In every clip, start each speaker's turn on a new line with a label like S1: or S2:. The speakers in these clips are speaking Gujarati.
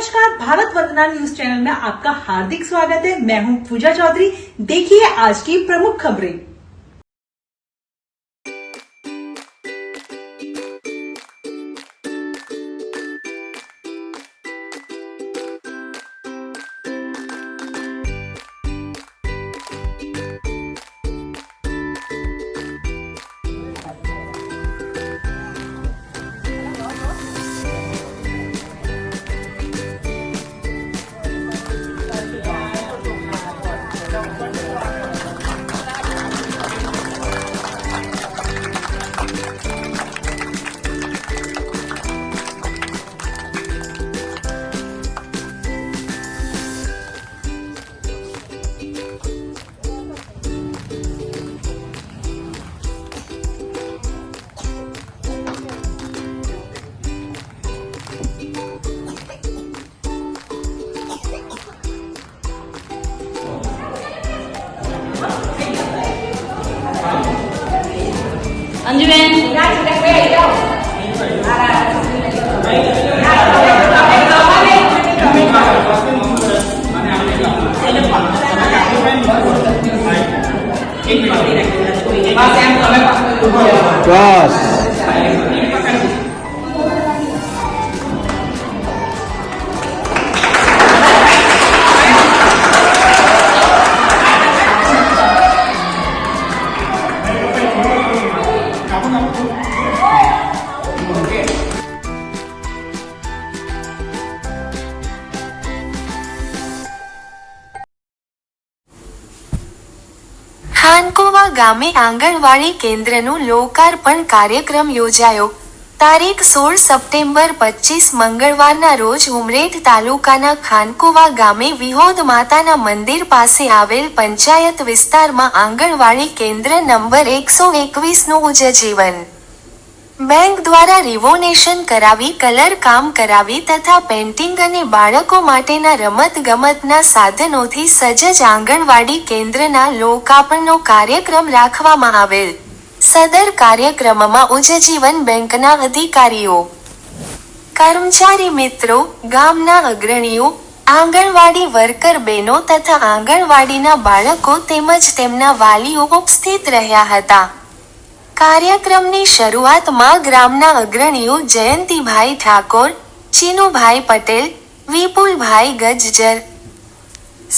S1: नमस्कार, भारत वंदना न्यूज चैनल में आपका हार्दिक स्वागत है। मैं हूं पूजा चौधरी। देखिए आज की प्रमुख खबरें।
S2: અંજુબેન
S3: બસ
S4: ખાનકોવા ગામે આંગણવાડી કેન્દ્રનું લોકાર્પણ કાર્યક્રમ યોજાયો. તારીખ 16 સપ્ટેમ્બર 25 મંગળવારના રોજ ઉમરેઠ તાલુકાના ખાનકોવા ગામે વિહોદ માતાના મંદિર પાસે આવેલ પંચાયત વિસ્તારમાં આંગણવાડી કેન્દ્ર નંબર 121નું ઉજ્જીવન બેંક દ્વારા રિનોવેશન કરાવી, કલર કામ કરાવી તથા પેઇન્ટિંગ અને બાળકો માટેના રમત ગમતના સાધનોથી સજ્જ આંગણવાડી કેન્દ્રના લોકાર્પણનો કાર્યક્રમ રાખવામાં આવેલ. સદર કાર્યક્રમમાં ઉજ્જીવન બેંકના અધિકારીઓ, કર્મચારી મિત્રો, ગામના અગ્રણીઓ, આંગણવાડી વર્કર બહેનો તથા આંગણવાડીના બાળકો તેમજ તેમના વાલીઓ ઉપસ્થિત રહ્યા હતા. કાર્યક્રમની શરૂઆતમાં ગ્રામના અગ્રણીઓ જયંતિભાઈ ઠાકોર, ચીનુભાઈ પટેલ, વિપુલભાઈ ગજ્જર,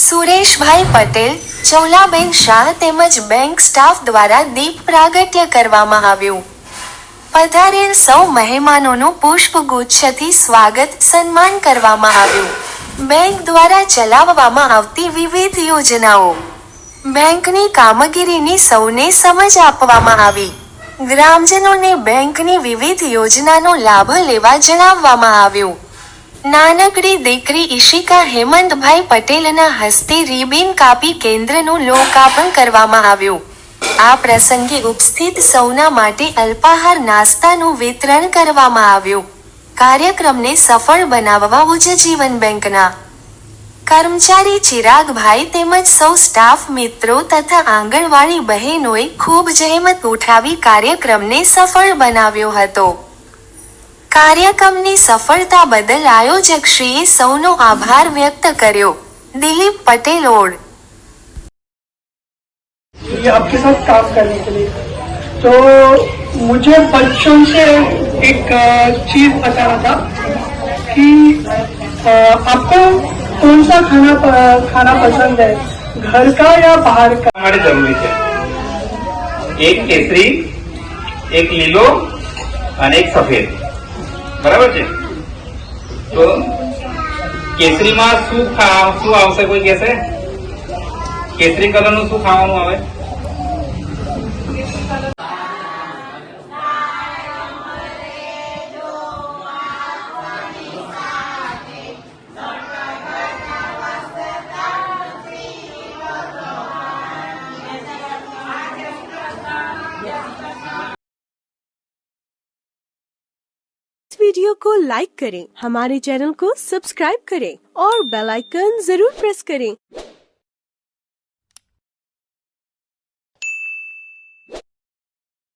S4: સુરેશભાઈ પટેલ, ચોલાબેન શાહ તેમજ બેંક સ્ટાફ દ્વારા દીપ પ્રાગટ્ય કરવામાં આવ્યું. પધારેલ સૌ મહેમાનોનું પુષ્પગુચ્છથી સ્વાગત સન્માન કરવામાં આવ્યું. બેંક દ્વારા ચલાવવામાં આવતી વિવિધ યોજનાઓ, બેંકની કામગીરીની સૌને સમજ આપવામાં આવી. ગ્રામજનોને બેંકની વિવિધ યોજનાનો લાભ લેવા જણાવવામાં આવ્યું. નાનકડી દીકરી ઈશિકા હેમંતભાઈ પટેલના હસ્તે રિબીન કાપી કેન્દ્રનું લોકાર્પણ કરવામાં આવ્યું. આ પ્રસંગે ઉપસ્થિત સૌના માટે અલ્પાહાર નાસ્તાનું વિતરણ કરવામાં આવ્યું. કાર્યક્રમને સફળ બનાવવા ઉજ્જીવન બેંકના કર્મચારી ચિરાગભાઈ તેમજ સૌ સ્ટાફ મિત્રો તથા આંગણવાડી બહેનોએ ખૂબ જહેમત ઉઠાવી કાર્યક્રમને સફળ બનાવ્યો હતો. કાર્યક્રમની સફળતા બદલ આયોજકશ્રીએ સૌનો આભાર વ્યક્ત કર્યો. દિલીપ પટેલ ઓડ.
S5: ये आपके साथ काम करने के लिए तो मुझे बच्चों से एक चीज बताना था कि आपको कौन सा खाना पसंद है, घर का या बाहर का?
S6: हमारे जरूरी है एक केसरी, एक લીલો અને એક સફેદ. બરાબર છે? તો કેસરીમાં શું આવશે? કોઈ કહેશે કેસરી કલરનું શું ખાવાનું આવે?
S7: इस वीडियो को लाइक करें, हमारे चैनल को सब्सक्राइब करें और बेल आइकन जरूर प्रेस करें